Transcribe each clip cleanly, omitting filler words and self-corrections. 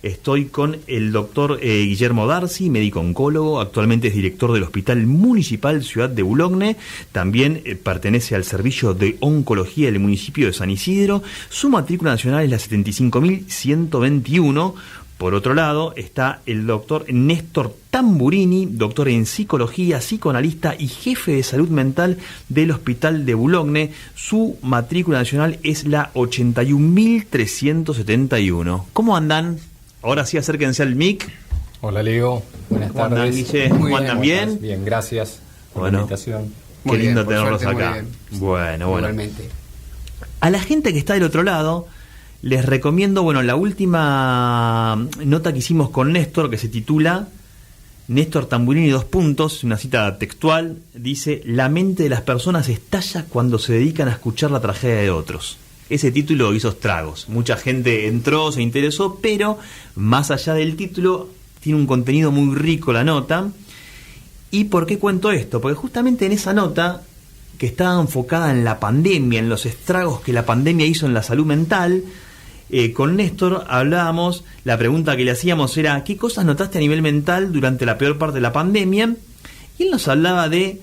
Estoy con el doctor Guillermo Darcy, médico oncólogo, actualmente es director del Hospital Municipal Ciudad de Boulogne, también pertenece al servicio de oncología del municipio de San Isidro, su matrícula nacional es la 75.121. Por otro lado está el doctor Néstor Tamburini, doctor en psicología, psicoanalista y jefe de salud mental del Hospital de Boulogne. Su matrícula nacional es la 81.371. ¿Cómo andan? Ahora sí, acérquense al mic. Hola, Leo. Buenas tardes. ¿Cómo andan, Guille? ¿Cómo andan? ¿Bien? Bien, gracias por la invitación. Qué lindo tenerlos acá. Bueno. Igualmente. A la gente que está del otro lado, les recomiendo, la última nota que hicimos con Néstor, que se titula Néstor Tamburini, una cita textual, dice: la mente de las personas estalla cuando se dedican a escuchar la tragedia de otros. Ese título hizo estragos. Mucha gente entró, se interesó, pero más allá del título, tiene un contenido muy rico la nota. ¿Y por qué cuento esto? Porque justamente en esa nota, que estaba enfocada en la pandemia, en los estragos que la pandemia hizo en la salud mental, con Néstor hablábamos, la pregunta que le hacíamos era: ¿qué cosas notaste a nivel mental durante la peor parte de la pandemia? Y él nos hablaba de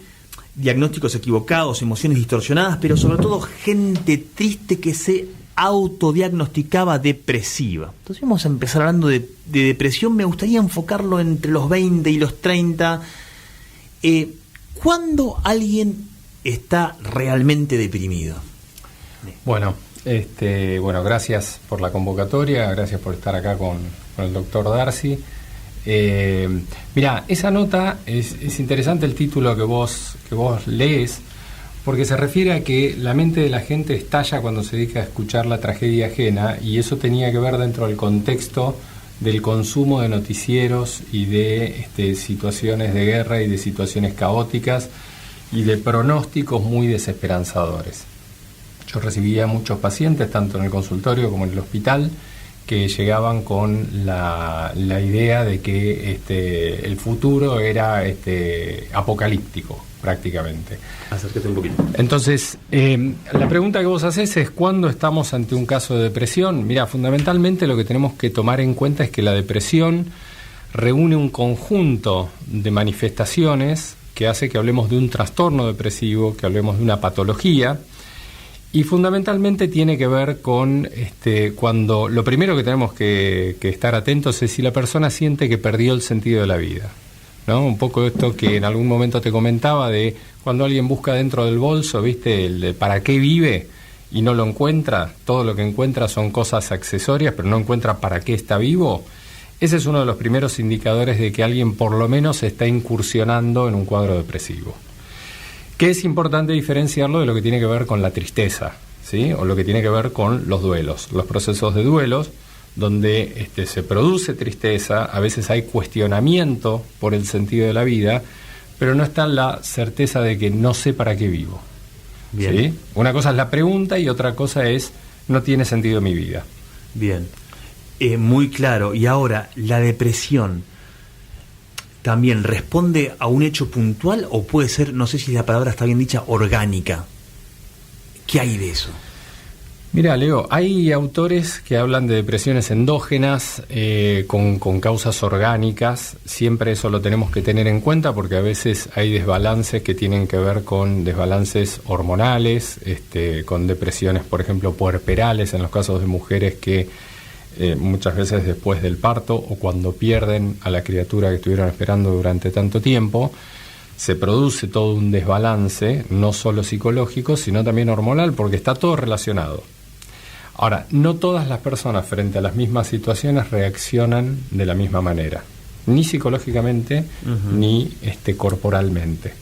diagnósticos equivocados, emociones distorsionadas, pero sobre todo gente triste que se autodiagnosticaba depresiva. Entonces vamos a empezar hablando de depresión. Me gustaría enfocarlo entre los 20 y los 30. ¿Cuándo alguien está realmente deprimido? Bueno, gracias por la convocatoria, gracias por estar acá con el doctor Darcy. Mirá, esa nota es interesante, el título que vos lees, porque se refiere a que la mente de la gente estalla cuando se dedica a escuchar la tragedia ajena, y eso tenía que ver dentro del contexto del consumo de noticieros y de situaciones de guerra y de situaciones caóticas y de pronósticos muy desesperanzadores. Yo recibía muchos pacientes, tanto en el consultorio como en el hospital, que llegaban con la idea de que el futuro era apocalíptico, prácticamente. Acércate un poquito. Entonces, la pregunta que vos haces es: ¿cuándo estamos ante un caso de depresión? Mira, fundamentalmente lo que tenemos que tomar en cuenta es que la depresión reúne un conjunto de manifestaciones que hace que hablemos de un trastorno depresivo, que hablemos de una patología. Y fundamentalmente tiene que ver con cuando lo primero que tenemos que estar atentos es si la persona siente que perdió el sentido de la vida, ¿no? Un poco esto que en algún momento te comentaba de cuando alguien busca dentro del bolso, ¿viste? El de para qué vive y no lo encuentra, todo lo que encuentra son cosas accesorias, pero no encuentra para qué está vivo. Ese es uno de los primeros indicadores de que alguien por lo menos está incursionando en un cuadro depresivo. Que es importante diferenciarlo de lo que tiene que ver con la tristeza, ¿sí? O lo que tiene que ver con los duelos, los procesos de duelos, donde se produce tristeza, a veces hay cuestionamiento por el sentido de la vida, pero no está la certeza de que no sé para qué vivo. Bien. ¿Sí? Una cosa es la pregunta y otra cosa es: no tiene sentido mi vida. Bien, muy claro. Y ahora, la depresión ¿también responde a un hecho puntual o puede ser, no sé si la palabra está bien dicha, orgánica? ¿Qué hay de eso? Mira, Leo, hay autores que hablan de depresiones endógenas con causas orgánicas. Siempre eso lo tenemos que tener en cuenta porque a veces hay desbalances que tienen que ver con desbalances hormonales, con depresiones, por ejemplo, puerperales en los casos de mujeres que muchas veces después del parto o cuando pierden a la criatura que estuvieron esperando durante tanto tiempo, se produce todo un desbalance, no solo psicológico, sino también hormonal, porque está todo relacionado. Ahora, no todas las personas frente a las mismas situaciones reaccionan de la misma manera, ni psicológicamente, ni corporalmente.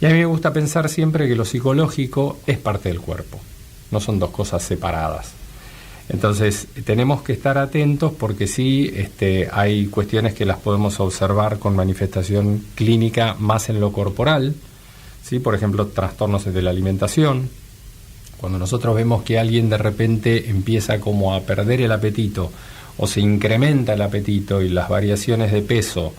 Y a mí me gusta pensar siempre que lo psicológico es parte del cuerpo, no son dos cosas separadas. Entonces, tenemos que estar atentos porque sí, hay cuestiones que las podemos observar con manifestación clínica más en lo corporal, ¿sí? Por ejemplo, trastornos de la alimentación. Cuando nosotros vemos que alguien de repente empieza como a perder el apetito o se incrementa el apetito y las variaciones de peso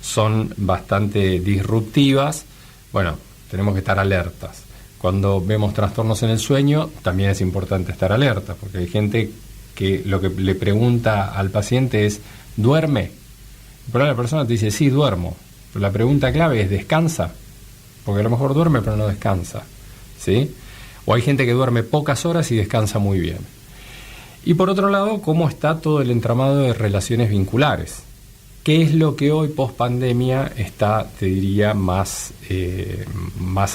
son bastante disruptivas, bueno, tenemos que estar alertas. Cuando vemos trastornos en el sueño, también es importante estar alerta, porque hay gente que lo que le pregunta al paciente es, ¿duerme? Pero la persona te dice, sí, duermo. Pero la pregunta clave es, ¿descansa? Porque a lo mejor duerme pero no descansa, ¿sí? O hay gente que duerme pocas horas y descansa muy bien. Y por otro lado, ¿cómo está todo el entramado de relaciones vinculares? ¿Qué es lo que hoy, post pandemia, está, te diría, más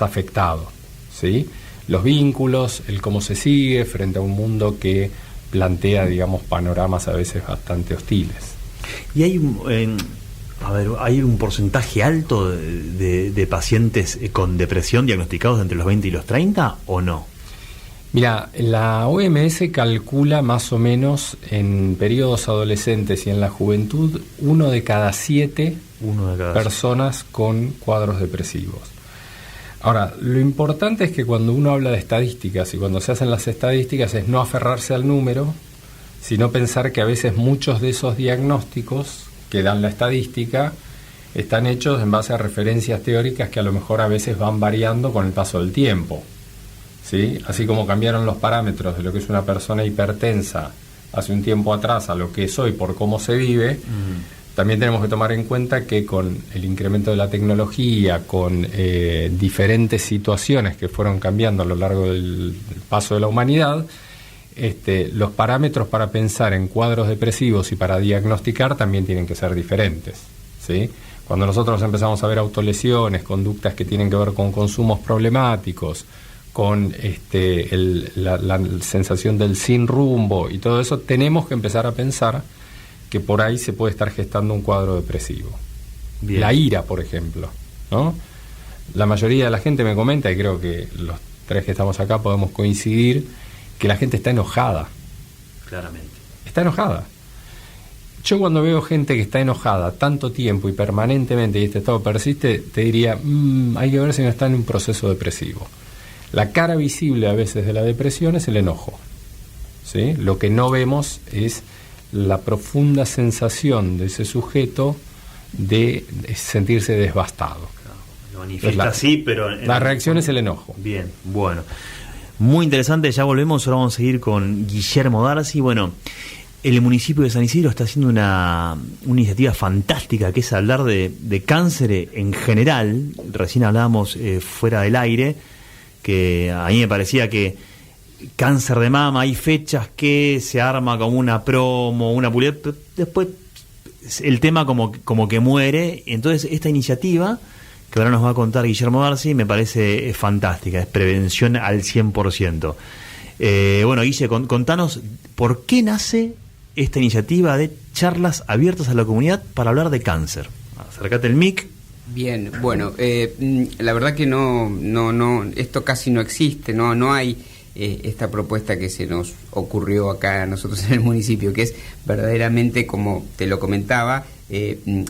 afectado? ¿Sí? Los vínculos, el cómo se sigue frente a un mundo que plantea, digamos, panoramas a veces bastante hostiles. Y hay hay un porcentaje alto de pacientes con depresión diagnosticados entre los 20 y los 30, ¿o no? Mira, la OMS calcula más o menos en periodos adolescentes y en la juventud 1 de cada 7 personas con cuadros depresivos. Ahora, lo importante es que cuando uno habla de estadísticas y cuando se hacen las estadísticas es no aferrarse al número, sino pensar que a veces muchos de esos diagnósticos que dan la estadística están hechos en base a referencias teóricas que a lo mejor a veces van variando con el paso del tiempo. ¿Sí? Así como cambiaron los parámetros de lo que es una persona hipertensa hace un tiempo atrás a lo que es hoy por cómo se vive, también tenemos que tomar en cuenta que con el incremento de la tecnología, con diferentes situaciones que fueron cambiando a lo largo del paso de la humanidad, los parámetros para pensar en cuadros depresivos y para diagnosticar también tienen que ser diferentes, ¿sí? Cuando nosotros empezamos a ver autolesiones, conductas que tienen que ver con consumos problemáticos, con la sensación del sin rumbo y todo eso, tenemos que empezar a pensar que por ahí se puede estar gestando un cuadro depresivo. Bien. La ira, por ejemplo, ¿no? La mayoría de la gente me comenta, y creo que los tres que estamos acá podemos coincidir, que la gente está enojada. Claramente. Está enojada. Yo cuando veo gente que está enojada tanto tiempo y permanentemente y este estado persiste, te diría, hay que ver si no está en un proceso depresivo. La cara visible a veces de la depresión es el enojo, ¿sí? Lo que no vemos es la profunda sensación de ese sujeto de sentirse devastado. Lo manifiesta así, pero... La reacción es el enojo. Bien, bueno. Muy interesante, ya volvemos, ahora vamos a seguir con Guillermo Darcy. Bueno, el municipio de San Isidro está haciendo una iniciativa fantástica, que es hablar de cáncer en general. Recién hablábamos fuera del aire, que a mí me parecía que cáncer de mama, hay fechas que se arma como una promo, una publicidad, después el tema como que muere. Entonces esta iniciativa, que ahora nos va a contar Guillermo Darcy, me parece fantástica, es prevención al 100%. Bueno, Guille, contanos por qué nace esta iniciativa de charlas abiertas a la comunidad para hablar de cáncer. Acércate el mic. Bien, bueno, la verdad que no, esto casi no existe, no hay esta propuesta que se nos ocurrió acá a nosotros en el municipio, que es verdaderamente, como te lo comentaba,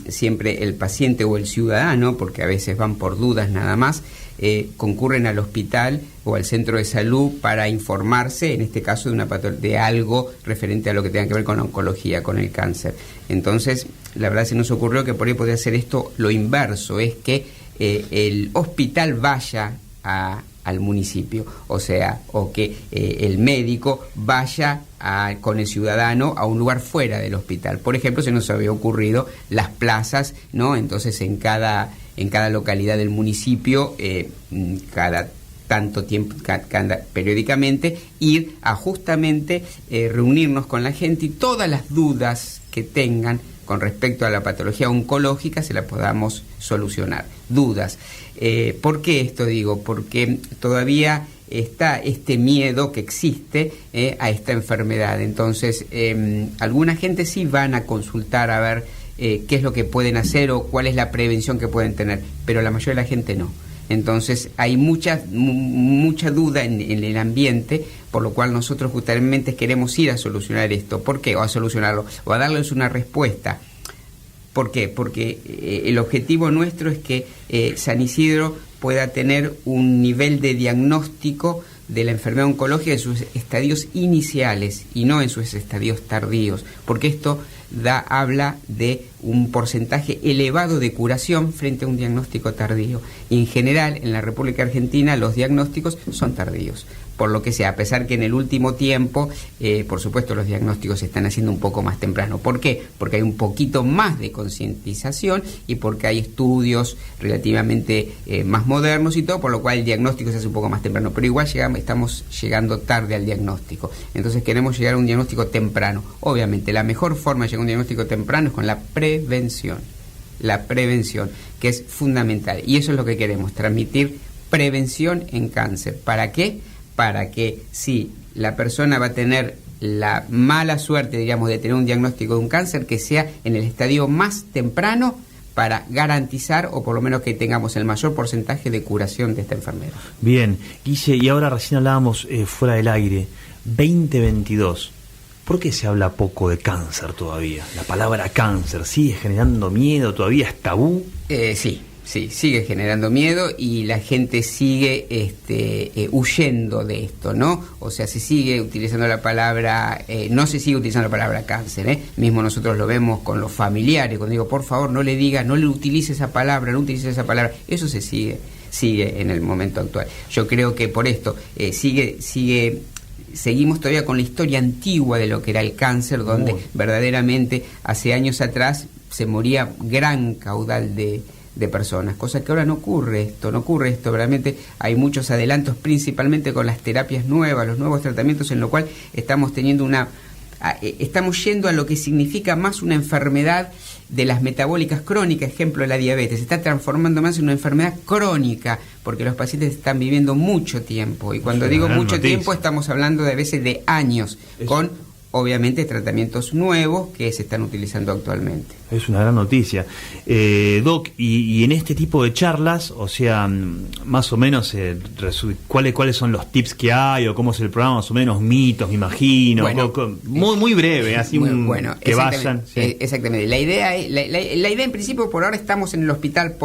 siempre el paciente o el ciudadano, porque a veces van por dudas nada más, concurren al hospital o al centro de salud para informarse, en este caso de algo referente a lo que tenga que ver con la oncología, con el cáncer. Entonces, la verdad se nos ocurrió que por ahí podría hacer esto lo inverso, es que el hospital vaya al municipio, o que el médico vaya con el ciudadano a un lugar fuera del hospital. Por ejemplo, se nos había ocurrido las plazas, ¿no? Entonces en cada localidad del municipio, cada tanto tiempo, periódicamente, ir a justamente reunirnos con la gente y todas las dudas que tengan con respecto a la patología oncológica se la podamos solucionar. Dudas. ¿Por qué esto digo? Porque todavía está este miedo que existe a esta enfermedad. Entonces, alguna gente sí van a consultar a ver qué es lo que pueden hacer o cuál es la prevención que pueden tener, pero la mayoría de la gente no. Entonces hay mucha duda en el ambiente, por lo cual nosotros justamente queremos ir a solucionar esto. ¿Por qué? O a solucionarlo, o a darles una respuesta. ¿Por qué? Porque el objetivo nuestro es que San Isidro pueda tener un nivel de diagnóstico de la enfermedad oncológica en sus estadios iniciales y no en sus estadios tardíos, porque esto habla de un porcentaje elevado de curación frente a un diagnóstico tardío. Y en general, en la República Argentina, los diagnósticos son tardíos. Por lo que sea, a pesar que en el último tiempo, por supuesto, los diagnósticos se están haciendo un poco más temprano. ¿Por qué? Porque hay un poquito más de concientización y porque hay estudios relativamente más modernos y todo, por lo cual el diagnóstico se hace un poco más temprano. Pero igual estamos llegando tarde al diagnóstico. Entonces queremos llegar a un diagnóstico temprano. Obviamente, la mejor forma de llegar a un diagnóstico temprano es con la prevención. La prevención, que es fundamental. Y eso es lo que queremos, transmitir prevención en cáncer. ¿Para qué? Para que si la persona va a tener la mala suerte, digamos, de tener un diagnóstico de un cáncer, que sea en el estadio más temprano para garantizar, o por lo menos que tengamos el mayor porcentaje de curación de esta enfermedad. Bien, Guille, y ahora recién hablábamos fuera del aire, 2022. ¿Por qué se habla poco de cáncer todavía? La palabra cáncer, ¿sigue generando miedo? ¿Todavía es tabú? Sí, sigue generando miedo y la gente sigue huyendo de esto, ¿no? O sea, se sigue utilizando la palabra, no se sigue utilizando la palabra cáncer, ¿eh? Mismo nosotros lo vemos con los familiares, cuando digo, por favor, no le diga, no le utilice esa palabra, no utilice esa palabra. Eso se sigue en el momento actual. Yo creo que por esto seguimos todavía con la historia antigua de lo que era el cáncer, donde verdaderamente hace años atrás se moría gran caudal de personas, cosa que ahora no ocurre esto, realmente hay muchos adelantos, principalmente con las terapias nuevas, los nuevos tratamientos, en lo cual estamos teniendo estamos yendo a lo que significa más una enfermedad de las metabólicas crónicas, ejemplo la diabetes, se está transformando más en una enfermedad crónica, porque los pacientes están viviendo mucho tiempo, y cuando digo mucho tiempo estamos hablando de a veces de años, con obviamente tratamientos nuevos que se están utilizando actualmente. Es una gran noticia. Doc, y en este tipo de charlas, o sea, más o menos, ¿cuáles son los tips que hay, o cómo es el programa, más o menos, mitos, me imagino? Bueno, muy breve, así bueno, que vayan. Sí. Exactamente. La idea en principio, por ahora estamos en el hospital,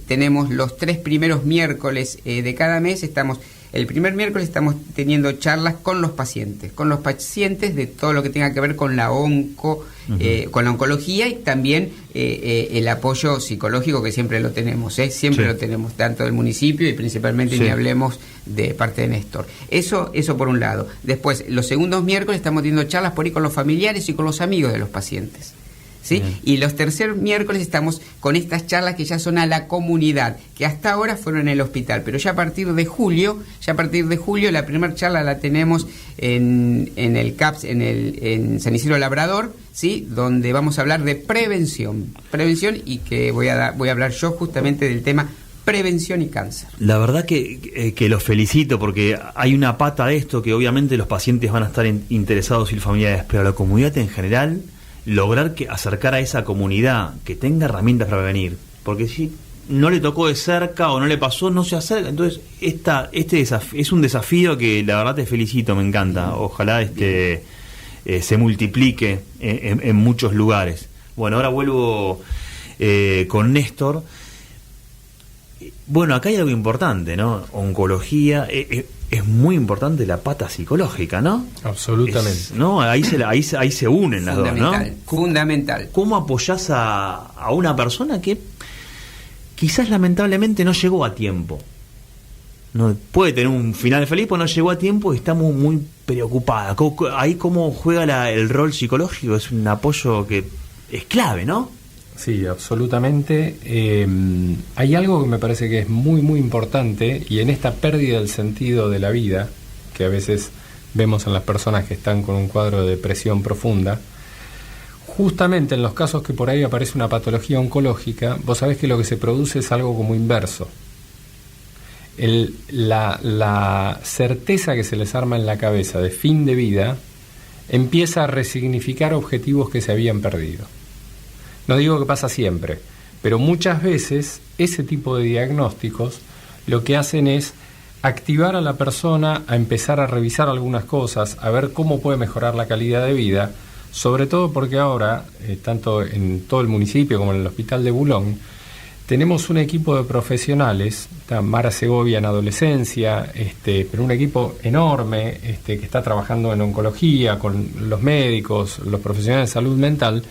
tenemos los 3 primeros miércoles de cada mes, el primer miércoles estamos teniendo charlas con los pacientes de todo lo que tenga que ver con la con la oncología, y también el apoyo psicológico, que siempre lo tenemos, lo tenemos, tanto del municipio y principalmente ni hablemos de parte de Néstor. Eso por un lado. Después, los segundos miércoles estamos teniendo charlas por ahí con los familiares y con los amigos de los pacientes. ¿Sí? Y los tercer miércoles estamos con estas charlas que ya son a la comunidad, que hasta ahora fueron en el hospital, pero ya a partir de julio la primera charla la tenemos en el CAPS, en San Isidro Labrador, ¿sí? Donde vamos a hablar de prevención, y que voy a hablar yo justamente del tema prevención y cáncer. La verdad que los felicito, porque hay una pata de esto que obviamente los pacientes van a estar interesados y las familiares, pero la comunidad en general, lograr acercar a esa comunidad que tenga herramientas para prevenir, porque si no le tocó de cerca o no le pasó, no se acerca. Entonces es un desafío que la verdad te felicito, me encanta. Ojalá se multiplique en muchos lugares. Bueno, ahora vuelvo con Néstor. Bueno, acá hay algo importante, ¿no? Oncología, es muy importante la pata psicológica, ¿no? Absolutamente. ¿No? Ahí se unen las dos, ¿no? Fundamental. ¿Cómo apoyás a una persona que quizás lamentablemente no llegó a tiempo? No puede tener un final feliz, pero no llegó a tiempo y está muy preocupada. Ahí cómo juega el rol psicológico, es un apoyo que es clave, ¿no? Sí, absolutamente. Hay algo que me parece que es muy, muy importante, y en esta pérdida del sentido de la vida, que a veces vemos en las personas que están con un cuadro de depresión profunda, justamente en los casos que por ahí aparece una patología oncológica, vos sabés que lo que se produce es algo como inverso. La certeza que se les arma en la cabeza de fin de vida empieza a resignificar objetivos que se habían perdido. No digo que pasa siempre, pero muchas veces ese tipo de diagnósticos lo que hacen es activar a la persona a empezar a revisar algunas cosas, a ver cómo puede mejorar la calidad de vida, sobre todo porque ahora, tanto en todo el municipio como en el hospital de Boulogne, tenemos un equipo de profesionales, está Mara Segovia en adolescencia, pero un equipo enorme que está trabajando en oncología, con los médicos, los profesionales de salud mental,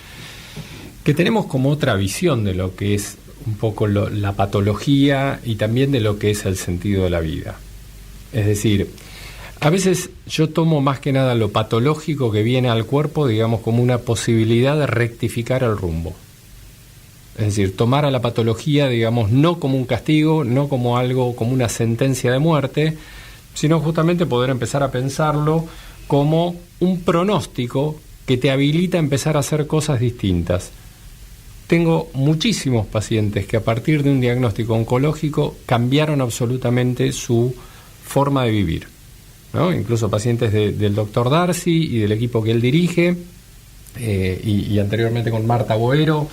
que tenemos como otra visión de lo que es un poco la patología y también de lo que es el sentido de la vida. Es decir, a veces yo tomo más que nada lo patológico que viene al cuerpo, digamos, como una posibilidad de rectificar el rumbo. Es decir, tomar a la patología, digamos, no como un castigo, no como algo, como una sentencia de muerte, sino justamente poder empezar a pensarlo como un pronóstico que te habilita a empezar a hacer cosas distintas. Tengo muchísimos pacientes que a partir de un diagnóstico oncológico cambiaron absolutamente su forma de vivir, ¿no? Incluso pacientes del doctor Darcy y del equipo que él dirige, y anteriormente con Marta Boero,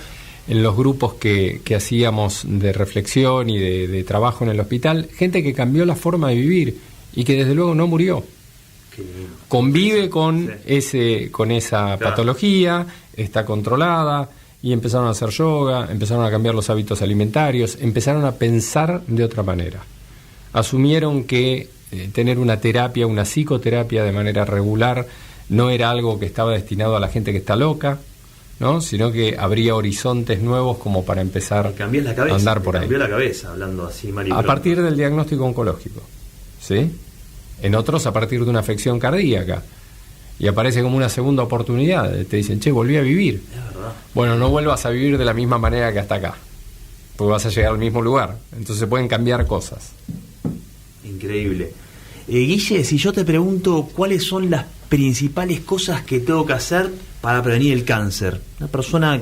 en los grupos que hacíamos de reflexión y de trabajo en el hospital, gente que cambió la forma de vivir y que desde luego no murió. Convive con esa patología, está controlada, y empezaron a hacer yoga, empezaron a cambiar los hábitos alimentarios, empezaron a pensar de otra manera. Asumieron que tener una terapia, una psicoterapia de manera regular, no era algo que estaba destinado a la gente que está loca, ¿no? Sino que habría horizontes nuevos como para empezar a andar por ahí. Cambió la cabeza, hablando así, Mario. A partir del diagnóstico oncológico, ¿sí? En otros a partir de una afección cardíaca. Y aparece como una segunda oportunidad. Te dicen, che, volví a vivir. Es verdad. Bueno, no vuelvas a vivir de la misma manera que hasta acá, porque vas a llegar al mismo lugar. Entonces se pueden cambiar cosas. Increíble. Guille, si yo te pregunto cuáles son las principales cosas que tengo que hacer para prevenir el cáncer, una persona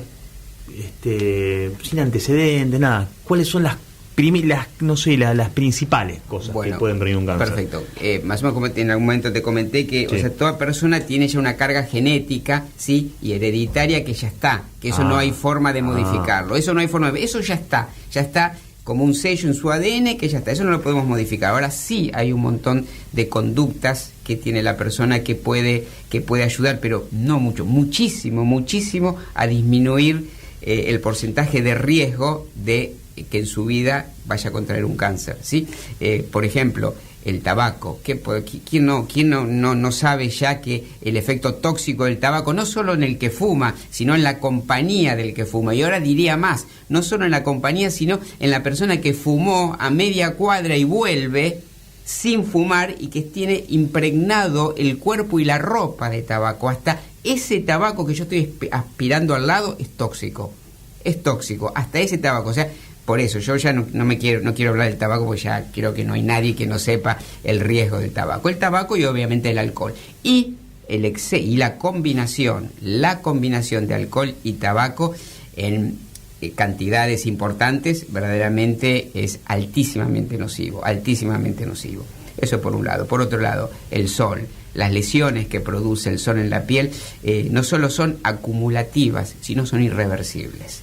sin antecedentes, nada, ¿cuáles son las principales cosas que pueden prevenir un cáncer? Perfecto. Más o menos como en algún momento te comenté que o sea, toda persona tiene ya una carga genética, ¿sí? Y hereditaria que ya está, que eso no hay forma de modificarlo, eso no hay forma de, eso ya está como un sello en su ADN que ya está, eso no lo podemos modificar. Ahora sí hay un montón de conductas que tiene la persona que puede ayudar, pero no mucho, muchísimo a disminuir el porcentaje de riesgo de que en su vida vaya a contraer un cáncer, ¿sí? Por ejemplo, el tabaco. ¿Quién no sabe ya que el efecto tóxico del tabaco, no solo en el que fuma, sino en la compañía del que fuma? Y ahora diría más, no solo en la compañía, sino en la persona que fumó a media cuadra y vuelve sin fumar y que tiene impregnado el cuerpo y la ropa de tabaco. Hasta ese tabaco que yo estoy aspirando al lado es tóxico, hasta ese tabaco. O sea, por eso yo ya no quiero hablar del tabaco, porque ya creo que no hay nadie que no sepa el riesgo del tabaco. El tabaco y obviamente el alcohol. Y la combinación de alcohol y tabaco en cantidades importantes verdaderamente es altísimamente nocivo. Eso por un lado. Por otro lado, el sol. Las lesiones que produce el sol en la piel no solo son acumulativas, sino son irreversibles.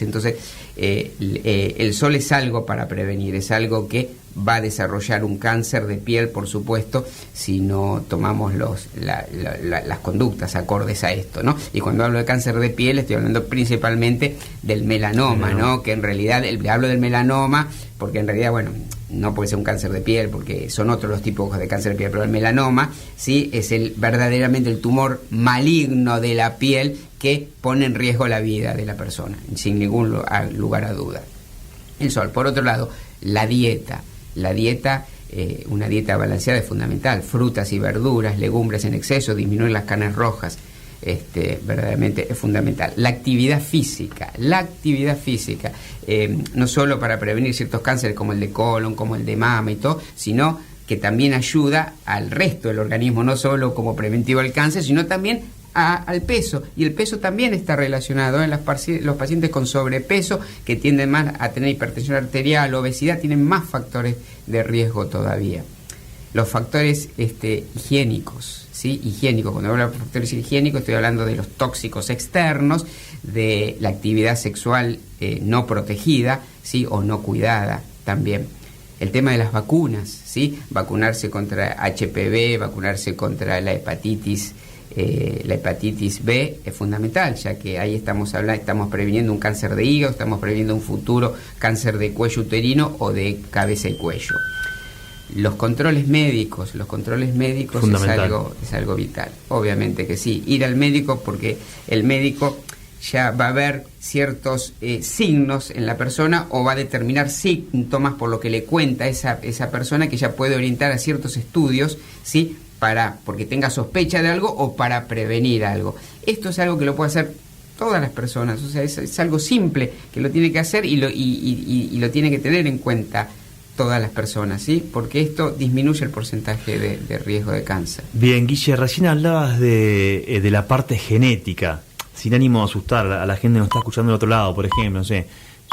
Entonces el sol es algo para prevenir, es algo que va a desarrollar un cáncer de piel, por supuesto, si no tomamos las conductas acordes a esto, ¿no? Y cuando hablo de cáncer de piel estoy hablando principalmente del melanoma, ¿no? Que en realidad hablo del melanoma porque en realidad, bueno, no puede ser un cáncer de piel porque son otros los tipos de cáncer de piel, pero el melanoma sí es verdaderamente el tumor maligno de la piel que pone en riesgo la vida de la persona, sin ningún lugar a duda. El sol. Por otro lado, la dieta. Una dieta balanceada es fundamental. Frutas y verduras, legumbres en exceso, disminuir las carnes rojas, verdaderamente es fundamental. La actividad física, no solo para prevenir ciertos cánceres como el de colon, como el de mama y todo, sino que también ayuda al resto del organismo, no solo como preventivo al cáncer, sino también al peso. Y el peso también está relacionado en los pacientes con sobrepeso, que tienden más a tener hipertensión arterial, obesidad, tienen más factores de riesgo todavía. Los factores higiénicos, ¿sí? Cuando hablo de factores higiénicos estoy hablando de los tóxicos externos, de la actividad sexual no protegida, ¿sí? O no cuidada también. El tema de las vacunas, ¿sí? Vacunarse contra HPV, vacunarse contra la hepatitis la hepatitis B es fundamental, ya que ahí estamos previniendo un cáncer de hígado, estamos previniendo un futuro cáncer de cuello uterino o de cabeza y cuello. Los controles médicos es algo vital, obviamente que sí. Ir al médico, porque el médico ya va a ver ciertos signos en la persona, o va a determinar síntomas por lo que le cuenta esa persona, que ya puede orientar a ciertos estudios, ¿sí? Porque tenga sospecha de algo o para prevenir algo. Esto es algo que lo puede hacer todas las personas, o sea, es algo simple que lo tiene que hacer y lo tiene que tener en cuenta todas las personas, ¿sí? Porque esto disminuye el porcentaje de riesgo de cáncer. Bien, Guille, recién hablabas de la parte genética, sin ánimo de asustar a la gente que nos está escuchando del otro lado. Por ejemplo, no sé,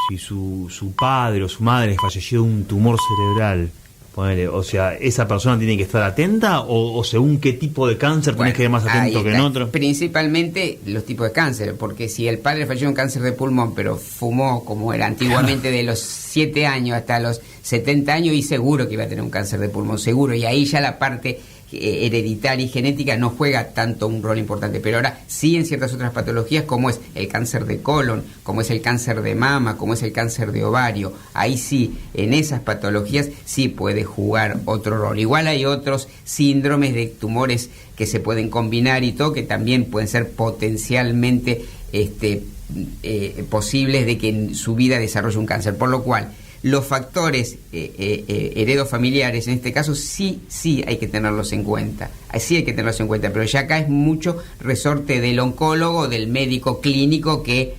si su padre o su madre falleció de un tumor cerebral, ponele, o sea, ¿esa persona tiene que estar atenta o según qué tipo de cáncer tenés que ir más atento que en otro? Principalmente los tipos de cáncer, porque si el padre falleció de un cáncer de pulmón, pero fumó como era antiguamente de los 7 años hasta los 70 años, y seguro que iba a tener un cáncer de pulmón, seguro, y ahí ya la parte hereditaria y genética no juega tanto un rol importante, pero ahora sí en ciertas otras patologías, como es el cáncer de colon, como es el cáncer de mama, como es el cáncer de ovario, ahí sí, en esas patologías sí puede jugar otro rol. Igual hay otros síndromes de tumores que se pueden combinar y todo, que también pueden ser potencialmente posibles de que en su vida desarrolle un cáncer, por lo cual los factores heredofamiliares, en este caso, sí hay que tenerlos en cuenta. Sí hay que tenerlos en cuenta, pero ya acá es mucho resorte del oncólogo, del médico clínico que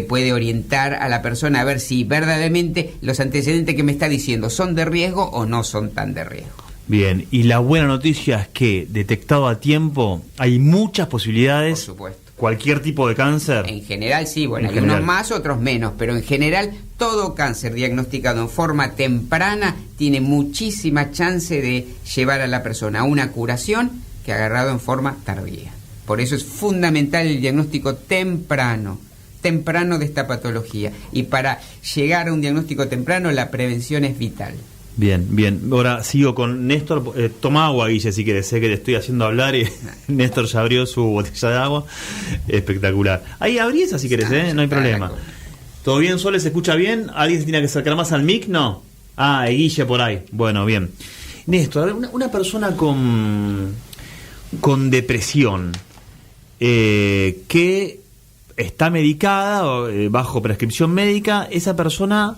puede orientar a la persona a ver si verdaderamente los antecedentes que me está diciendo son de riesgo o no son tan de riesgo. Bien, y la buena noticia es que, detectado a tiempo, hay muchas posibilidades. Por supuesto. Cualquier tipo de cáncer. En general sí, bueno, hay unos más, otros menos, pero en general todo cáncer diagnosticado en forma temprana tiene muchísima chance de llevar a la persona a una curación que ha agarrado en forma tardía. Por eso es fundamental el diagnóstico temprano de esta patología, y para llegar a un diagnóstico temprano la prevención es vital. Bien. Ahora sigo con Néstor. Toma agua, Guille, si querés. Sé que te estoy haciendo hablar y Néstor ya abrió su botella de agua. Espectacular. Ahí abrí esa si querés, no hay problema. ¿Todo bien, Sole? ¿Se escucha bien? ¿Alguien se tiene que acercar más al mic? No. Guille por ahí. Bueno, bien. Néstor, a ver, una persona con depresión que está medicada bajo prescripción médica, esa persona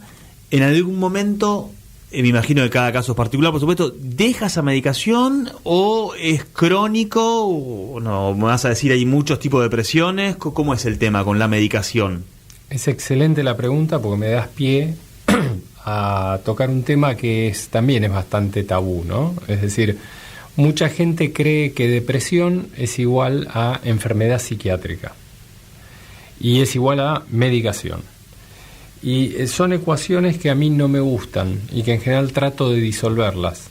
en algún momento, me imagino que cada caso es particular, por supuesto, ¿deja esa medicación o es crónico? O no, me vas a decir, hay muchos tipos de depresiones. ¿Cómo es el tema con la medicación? Es excelente la pregunta, porque me das pie a tocar un tema que también es bastante tabú, ¿no? Es decir, mucha gente cree que depresión es igual a enfermedad psiquiátrica y es igual a medicación. Y son ecuaciones que a mí no me gustan y que en general trato de disolverlas,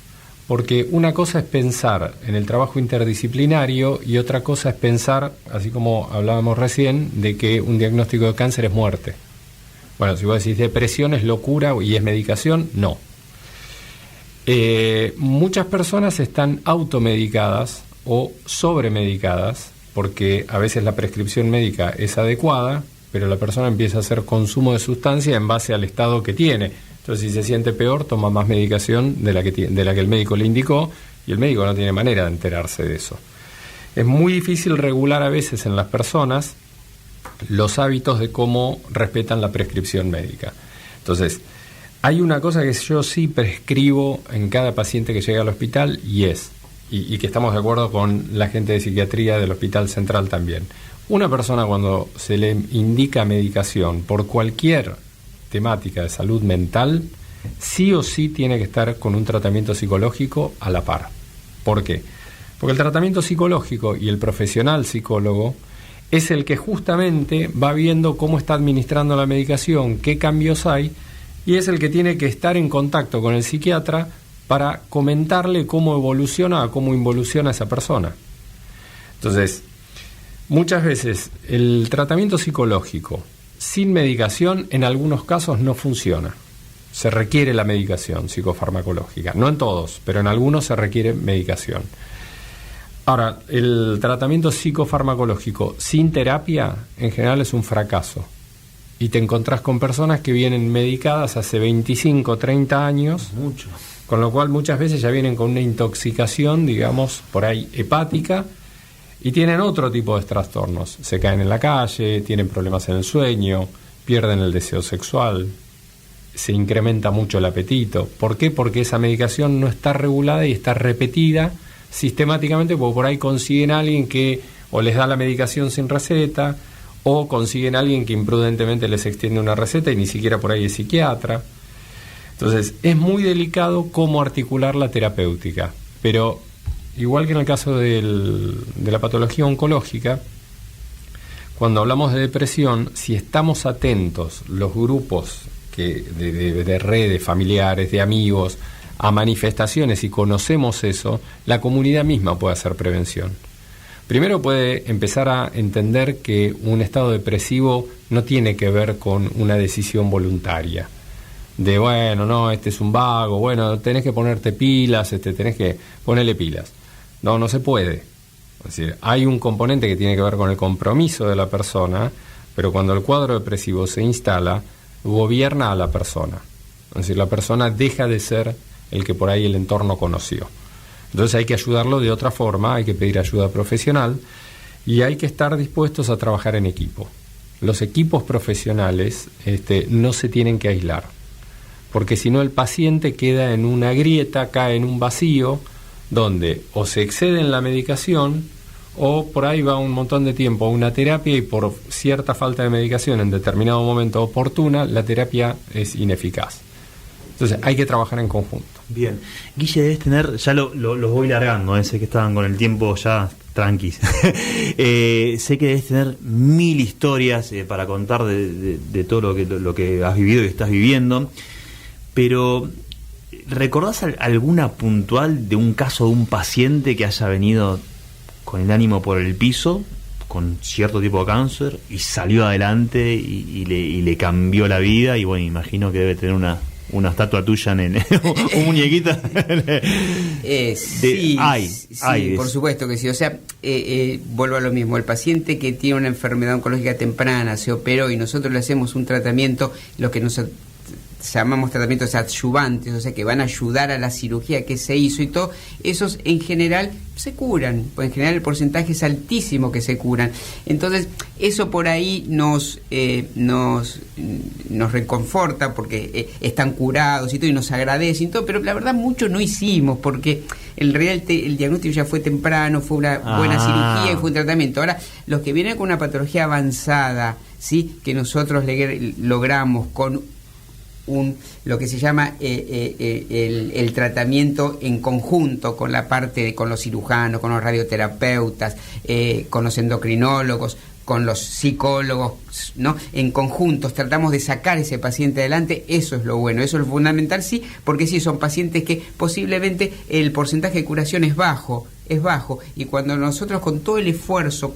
porque una cosa es pensar en el trabajo interdisciplinario y otra cosa es pensar, así como hablábamos recién, de que un diagnóstico de cáncer es muerte. Bueno, si vos decís depresión es locura y es medicación, no. Muchas personas están automedicadas o sobremedicadas, porque a veces la prescripción médica es adecuada, pero la persona empieza a hacer consumo de sustancia en base al estado que tiene. Entonces, si se siente peor, toma más medicación de la que el médico le indicó, y el médico no tiene manera de enterarse de eso. Es muy difícil regular a veces en las personas los hábitos de cómo respetan la prescripción médica. Entonces, hay una cosa que yo sí prescribo en cada paciente que llega al hospital, y que estamos de acuerdo con la gente de psiquiatría del Hospital Central también. Una persona, cuando se le indica medicación por cualquier temática de salud mental, sí o sí tiene que estar con un tratamiento psicológico a la par. ¿Por qué? Porque el tratamiento psicológico y el profesional psicólogo es el que justamente va viendo cómo está administrando la medicación, qué cambios hay, y es el que tiene que estar en contacto con el psiquiatra para comentarle cómo evoluciona esa persona. Entonces, muchas veces el tratamiento psicológico sin medicación en algunos casos no funciona. Se requiere la medicación psicofarmacológica, no en todos, pero en algunos se requiere medicación. Ahora, el tratamiento psicofarmacológico sin terapia en general es un fracaso. Y te encontrás con personas que vienen medicadas hace 25, 30 años. Mucho. Con lo cual muchas veces ya vienen con una intoxicación, digamos, por ahí hepática, y tienen otro tipo de trastornos. Se caen en la calle, tienen problemas en el sueño, pierden el deseo sexual, se incrementa mucho el apetito. ¿Por qué? Porque esa medicación no está regulada y está repetida sistemáticamente, porque por ahí consiguen a alguien que o les da la medicación sin receta, o consiguen a alguien que imprudentemente les extiende una receta y ni siquiera por ahí es psiquiatra. Entonces, es muy delicado cómo articular la terapéutica, pero igual que en el caso de la patología oncológica, cuando hablamos de depresión, si estamos atentos, los grupos de redes familiares, de amigos, a manifestaciones y conocemos eso, la comunidad misma puede hacer prevención. Primero puede empezar a entender que un estado depresivo no tiene que ver con una decisión voluntaria. De bueno, no, este es un vago, bueno, tenés que ponerte pilas, tenés que ponerle pilas. No se puede. Es decir, hay un componente que tiene que ver con el compromiso de la persona, pero cuando el cuadro depresivo se instala, gobierna a la persona. Es decir, la persona deja de ser el que por ahí el entorno conoció. Entonces hay que ayudarlo de otra forma, hay que pedir ayuda profesional y hay que estar dispuestos a trabajar en equipo. Los equipos profesionales no se tienen que aislar, porque si no el paciente queda en una grieta, cae en un vacío, donde o se excede en la medicación o por ahí va un montón de tiempo a una terapia y por cierta falta de medicación en determinado momento oportuna, la terapia es ineficaz. Entonces hay que trabajar en conjunto. Bien. Guille, debes tener, ya los voy largando, sé que estaban con el tiempo ya tranquis. Sé que debes tener 1000 historias para contar de todo lo que has vivido y estás viviendo, pero ¿recordás alguna puntual de un caso de un paciente que haya venido con el ánimo por el piso, con cierto tipo de cáncer, y salió adelante y le cambió la vida? Y bueno, imagino que debe tener una estatua tuya un muñequito. Sí, por supuesto que sí. O sea, vuelvo a lo mismo. El paciente que tiene una enfermedad oncológica temprana se operó y nosotros le hacemos un tratamiento, lo que nos llamamos tratamientos adyuvantes, o sea, que van a ayudar a la cirugía que se hizo y todo, esos en general se curan, pues en general el porcentaje es altísimo que se curan. Entonces, eso por ahí nos reconforta porque están curados y todo, y nos agradecen y todo, pero la verdad mucho no hicimos, porque en realidad el diagnóstico ya fue temprano, fue una buena cirugía y fue un tratamiento. Ahora, los que vienen con una patología avanzada, ¿sí?, que nosotros logramos con lo que se llama el tratamiento en conjunto con la parte con los cirujanos, con los radioterapeutas, con los endocrinólogos, con los psicólogos, ¿no? En conjuntos tratamos de sacar ese paciente adelante. Eso es lo bueno, eso es lo fundamental, sí, porque sí, son pacientes que posiblemente el porcentaje de curación es bajo, y cuando nosotros con todo el esfuerzo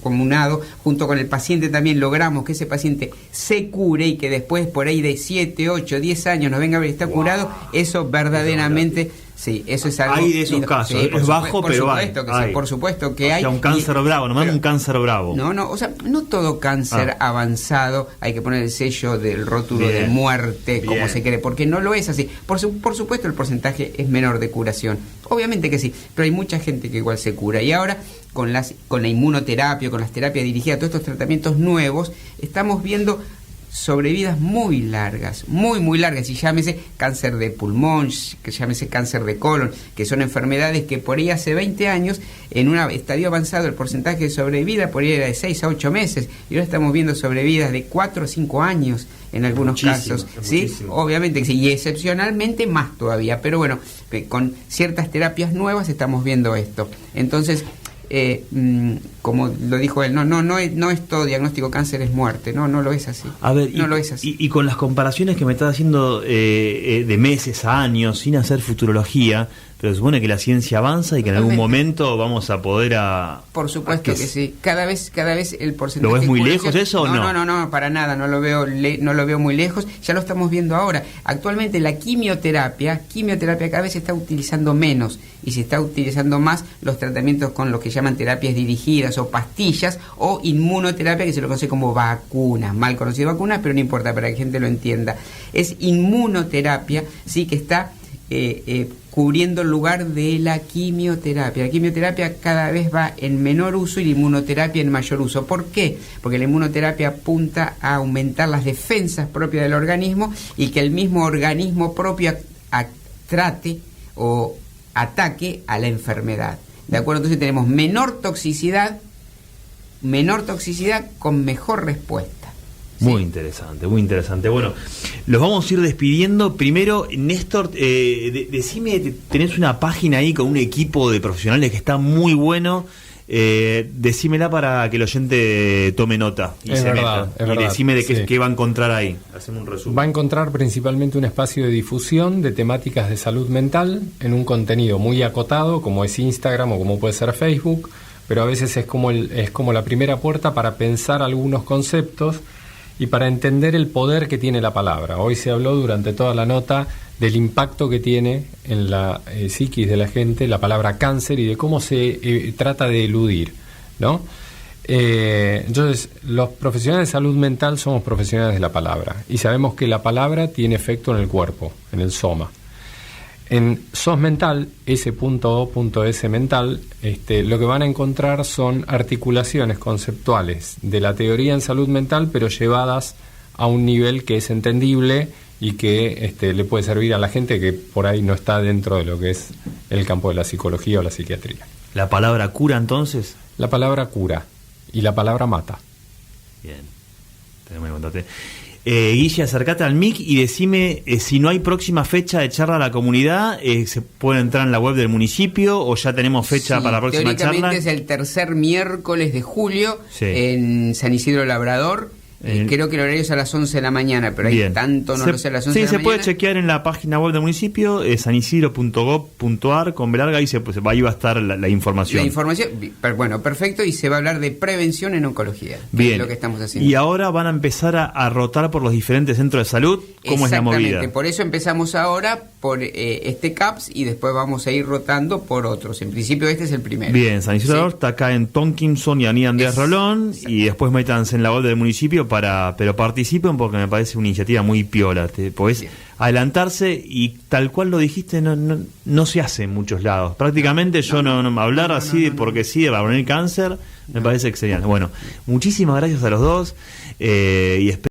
comunado, junto con el paciente también logramos que ese paciente se cure y que después por ahí de 7, 8, 10 años nos venga a ver está curado, eso verdaderamente... Sí, eso es algo... Hay de esos casos, sí, es bajo, pero hay. Sí, por supuesto que hay. O sea, un cáncer bravo, nomás un cáncer bravo. No, o sea, no todo cáncer avanzado hay que poner el sello del rótulo de muerte, como se quiere, porque no lo es así. Por supuesto el porcentaje es menor de curación, obviamente que sí, pero hay mucha gente que igual se cura. Y ahora, con la inmunoterapia, con las terapias dirigidas, todos estos tratamientos nuevos, estamos viendo sobrevidas muy largas, muy largas, y llámese cáncer de pulmón, que llámese cáncer de colon, que son enfermedades que por ahí hace 20 años, en un estadio avanzado, el porcentaje de sobrevida por ahí era de 6 a 8 meses, y ahora estamos viendo sobrevidas de 4 o 5 años en algunos casos, ¿sí? Obviamente que sí, y excepcionalmente más todavía, pero bueno, con ciertas terapias nuevas estamos viendo esto. Entonces, como lo dijo él, no es todo diagnóstico cáncer es muerte, no lo es así. A ver, no lo es así. Y con las comparaciones que me estás haciendo de meses a años, sin hacer futurología, pero supone que la ciencia avanza y que en algún momento vamos a poder Por supuesto que sí. Cada vez el porcentaje... ¿Lo ves muy de lejos eso o no? No, para nada, no lo veo muy lejos. Ya lo estamos viendo ahora. Actualmente la quimioterapia cada vez se está utilizando menos y se está utilizando más los tratamientos con lo que llaman terapias dirigidas o pastillas o inmunoterapia, que se lo conoce como vacunas, mal conocido vacunas, pero no importa, para que la gente lo entienda. Es inmunoterapia, sí, que está cubriendo el lugar de la quimioterapia. La quimioterapia cada vez va en menor uso y la inmunoterapia en mayor uso. ¿Por qué? Porque la inmunoterapia apunta a aumentar las defensas propias del organismo y que el mismo organismo propio trate o ataque a la enfermedad. ¿De acuerdo? Entonces tenemos menor toxicidad con mejor respuesta. Muy interesante, muy interesante. Bueno, los vamos a ir despidiendo. Primero, Néstor, decime, tenés una página ahí con un equipo de profesionales que está muy bueno. Decímela para que el oyente tome nota y se meta. Y decime de qué va a encontrar ahí. Hacemos un resumen. Va a encontrar principalmente un espacio de difusión de temáticas de salud mental en un contenido muy acotado, como es Instagram o como puede ser Facebook, pero a veces es como la primera puerta para pensar algunos conceptos y para entender el poder que tiene la palabra. Hoy se habló durante toda la nota del impacto que tiene en la psiquis de la gente la palabra cáncer y de cómo se trata de eludir, ¿no? Entonces, los profesionales de salud mental somos profesionales de la palabra y sabemos que la palabra tiene efecto en el cuerpo, en el soma. En SOS Mental, S.O.S Mental, lo que van a encontrar son articulaciones conceptuales de la teoría en salud mental, pero llevadas a un nivel que es entendible y que le puede servir a la gente que por ahí no está dentro de lo que es el campo de la psicología o la psiquiatría. ¿La palabra cura entonces? La palabra cura y la palabra mata. Bien, tenemos que contarte. Guille, acercate al mic y decime si no hay próxima fecha de charla a la comunidad. ¿Se puede entrar en la web del municipio o ya tenemos fecha para la próxima charla? Teóricamente es el tercer miércoles de julio en San Isidro Labrador. Creo que el horario es a las 11 de la mañana, pero ahí tanto no lo sé, a las 11 de la mañana. Sí, se puede chequear en la página web del municipio, sanisidro.gov.ar, con Belarga, y ahí va a estar la información. La información, bueno, perfecto, y se va a hablar de prevención en oncología. Bien. Es lo que estamos haciendo. Y ahora van a empezar a rotar por los diferentes centros de salud. ¿Cómo es la movida? Exactamente, por eso empezamos ahora por CAPS y después vamos a ir rotando por otros. En principio este es el primero. Bien, San Isidro está acá en Tonkinson y Avenida Andrés Rolón, y después métanse en la web del municipio pero participen porque me parece una iniciativa muy piola. Podés adelantarse y tal cual lo dijiste, no se hace en muchos lados. Prácticamente hablar así porque sí, de prevenir cáncer, me parece excelente. Bueno, muchísimas gracias a los dos y espero